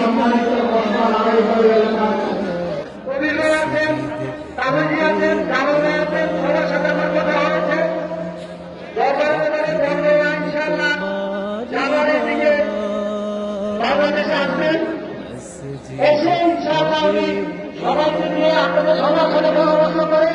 সম্মানিত কবিরা আছেন, কাগজি আছেন, কাগজে আছেন, সবার সাথে আমার কথা হয়েছে। ইনশাআল্লাহ জানুয়ারির দিকে বাংলাদেশে আসবেন, এসে ইনশাআল্লাহ উনি সবাইকে নিয়ে আপনাদের সবার সাথে পরামর্শ করে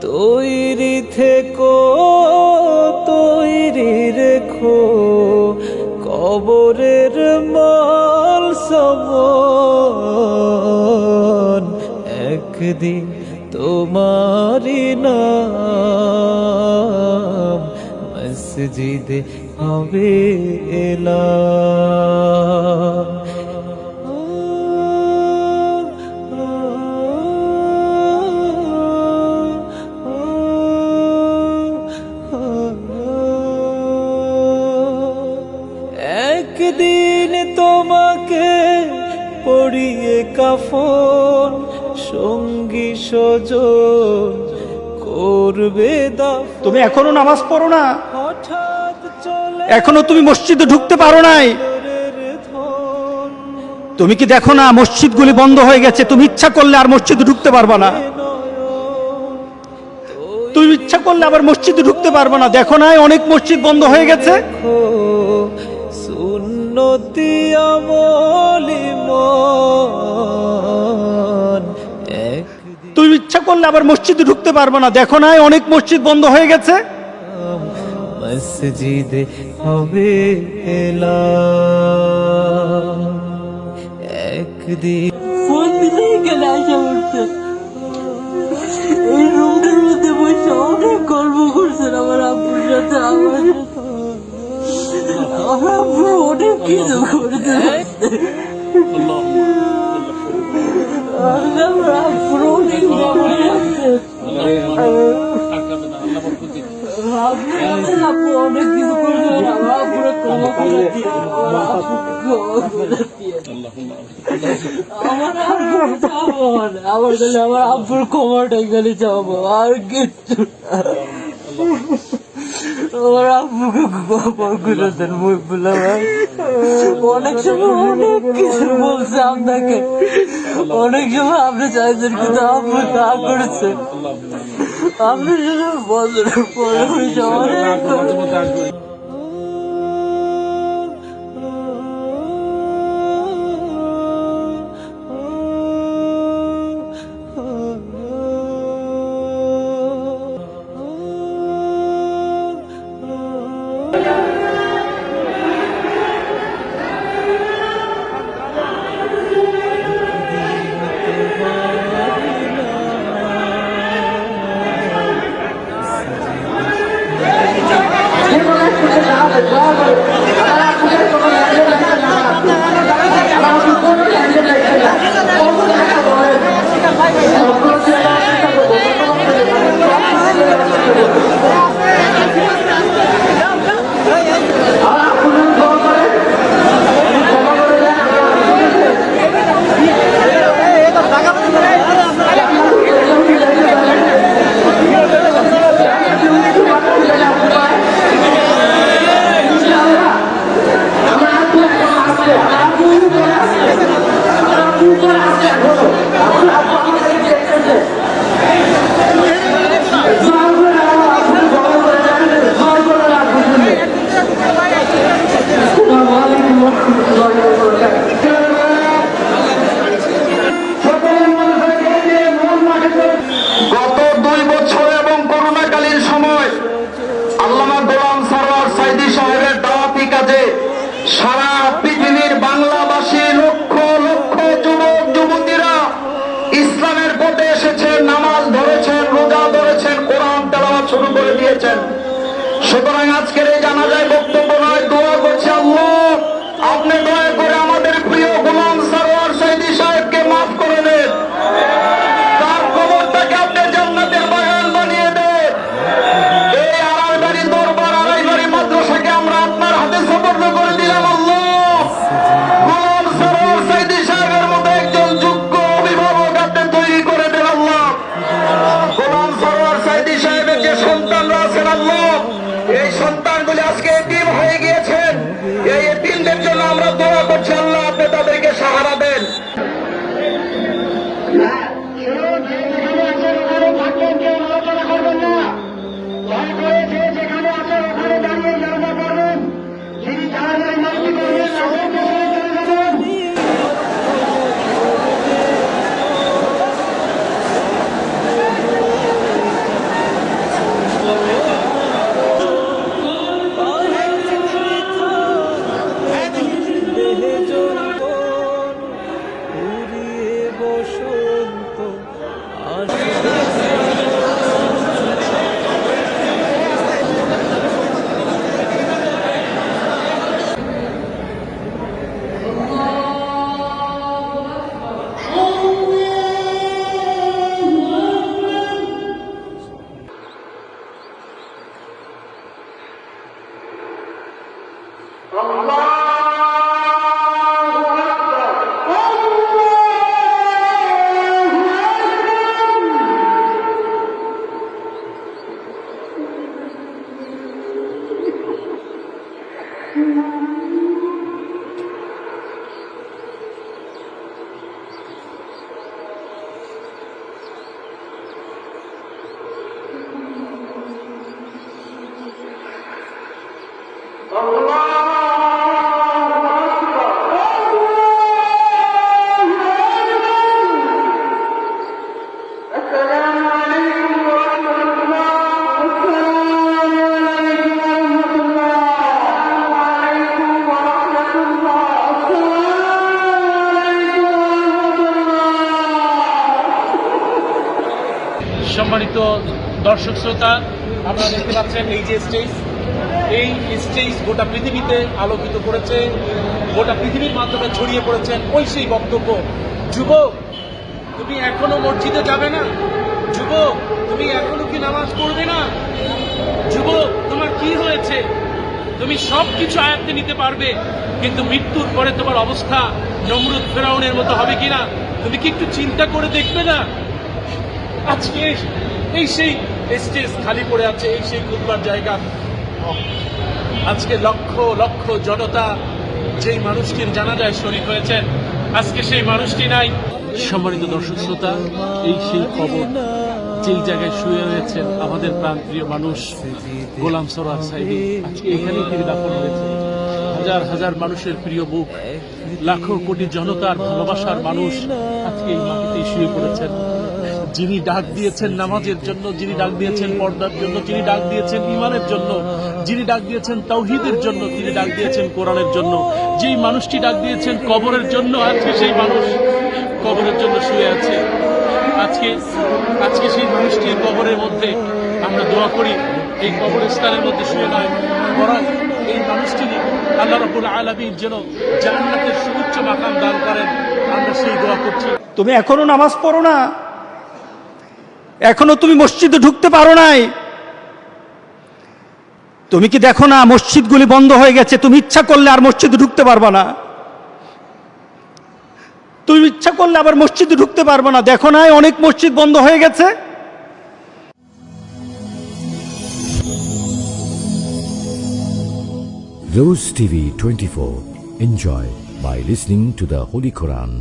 তৈরি থেকো, তৈরি রেখো কবরের মাল সমান, একদিন তোমারি নাম মসজিদে হবে এলাম। একদিন তোমাকে পরিয়ে কাফন, সঙ্গী সজন করবে দাফন। তুমি এখনো নামাজ পড়ো না, হঠাৎ চলে এখনো তুমি মসজিদে ঢুকতে পারো নাই। তুমি কি দেখো না মসজিদগুলি বন্ধ হয়ে গেছে? তুমি ইচ্ছা করলে আর মসজিদে ঢুকতে পারবা না। তুমি ইচ্ছা করলে আবার মসজিদে ঢুকতে পারবা না। দেখো না অনেক মসজিদ বন্ধ হয়ে গেছে। সুন্নতি আমলি মন, তুমি ইচ্ছা করলে আবার মসজিদে ঢুকতে পারবা না। দেখো না অনেক মসজিদ বন্ধ হয়ে গেছে। মসজিদে হবে এলাম। একদিন ফোন দিলেই এখানে আসা পড়ছে। এই রুমটার মধ্যে বসে অনেক গল্প করছেন আমার আব্বুর সাথে। আমার আব্বু অনেক কিছু করতে আমার আব্বুর অনেক আপু অনেক কিছু করছে। আমার আব্বুরে ক্ষমা করে দিয়ে আমার আব্বুর ক্ষমাটাই খালি চাবো, আর কিচ্ছু। ওর আব্বুকে ক্ষমা করে দেন মহিবুল্লাহ ভাই। অনেক সময় অনেক কিছু বলছে আপনাকে, অনেক সময় আপনি চাইছেন কিন্তু আব্বু তা করেছে। আপনি শুধু বছরের পরে হয়েছে অনেক গত 2 বছর এবং করোনাকালীন সময় আল্লামা গোলাম সরওয়ার সাইদী সাহেবের দাওয়াতি কাজে সারা পৃথিবীর বাংলাভাষী লক্ষ লক্ষ যুবক যুবতীরা ইসলামের পথে এসেছেন, নামাজ ধরেছেন, রোজা ধরেছেন, কোরআন তেলাওয়াত শুরু করে দিয়েছেন। সুতরাং আজকের এই জানাজায় বক্তব্য নয়, দোয়া করছি আল্লাহ আপনি দয়া করে আমাদের প্রিয় গোলাম সরওয়ার সাইদী সাহেবকে মাফ করে দেন, তার কবরটাকে আপনি জান্নাতের বাগান বানিয়ে দেন। এই আড়াইবাড়ি দরবার, আড়াইবাড়ি মাদ্রাসাকে আমরা আপনার হাতে সুপর্দ করে দিলাম আল্লাহ। গোলাম সরওয়ার সাইদী সাহেবের মতো একজন যোগ্য অভিভাবক আপনি তৈরি করে দেন আল্লাহ। গোলাম সরওয়ার সাইদী সাহেবের যে সন্তানরা আছেন আল্লাহ, এই সন্তানগুলি আজকে এতিম হয়ে গিয়েছেন, এই এতিমদের জন্য আমরা দোয়া করছি আল্লাহ আপনি তাদেরকে সাহারা দেন। বসন্ত সম্মানিত দর্শক শ্রোতা, আপনারা দেখতে পাচ্ছেন এই যে স্টেজ গোটা পৃথিবীতে আলোকিত করেছে, গোটা পৃথিবীর মাধ্যমে ছড়িয়ে পড়েছেন ওই সেই বক্তব্য। যুবক, তুমি এখনো মসজিদে যাবে না? যুবক, তুমি এখনো কি নামাজ পড়বে না? যুবক, তোমার কি হয়েছে? তুমি সবকিছু আয়ত্তে নিতে পারবে, কিন্তু মৃত্যুর পরে তোমার অবস্থা নমরুদ ফেরাউনের মতো হবে কিনা তুমি কি একটু চিন্তা করে দেখবে না? আজকে এই সেই স্টেজ খালি পড়ে আছে, এই সেই খুতবার জায়গা। আজকে লক্ষ লক্ষ জনতা যেই মানুষটির জানাজায় শরীক হয়েছেন, আজকে সেই মানুষটি নাই। সম্মানিত দর্শক শ্রোতা, এই সেই খবর যেই জায়গায় শুয়ে রয়েছেন আমাদের প্রাণপ্রিয় মানুষ গোলাম সরোয়ার সাইদি, আজকে এখানেই তিনি দাফন হয়েছে। হাজার হাজার মানুষের প্রিয় বুক, লাখো কোটি জনতার ভালোবাসার মানুষ আজকে এই মাটিতেই শুয়ে পড়েছেন। যিনি ডাক দিয়েছেন নামাজের জন্য, যিনি ডাক দিয়েছেন পর্দার জন্য, যিনি ডাক দিয়েছেন ঈমানের জন্য, যিনি ডাক দিয়েছেন তাওহীদের জন্য, তিনি ডাক দিয়েছেন কোরআনের জন্য, যেই মানুষটি ডাক দিয়েছেন কবরের জন্য, আজকে সেই মানুষ কবরের জন্য শুয়ে আছে। আজকে সেই মানুষটির কবরের মধ্যে আমরা দোয়া করি, এই কবরস্থানের মধ্যে শুয়ে নয়, বরং এই মানুষটি আল্লাহ রাব্বুল আলামিন যেন জান্নাতের সুউচ্চ মাকাম দান করেন, আমরা সেই দোয়া করছি। তুমি এখনো নামাজ পড়ো না, এখনো তুমি মসজিদে ঢুকতে পারো নাই। তুমি কি দেখো না মসজিদগুলি বন্ধ হয়ে গেছে? তুমি ইচ্ছা করলে আর মসজিদে ঢুকতে পারবা না, তুমি ইচ্ছা করলে আবার মসজিদে ঢুকতে পারবা না। দেখো না অনেক মসজিদ বন্ধ হয়ে গেছে। Rose TV 24. Enjoy by listening to the Holy Quran.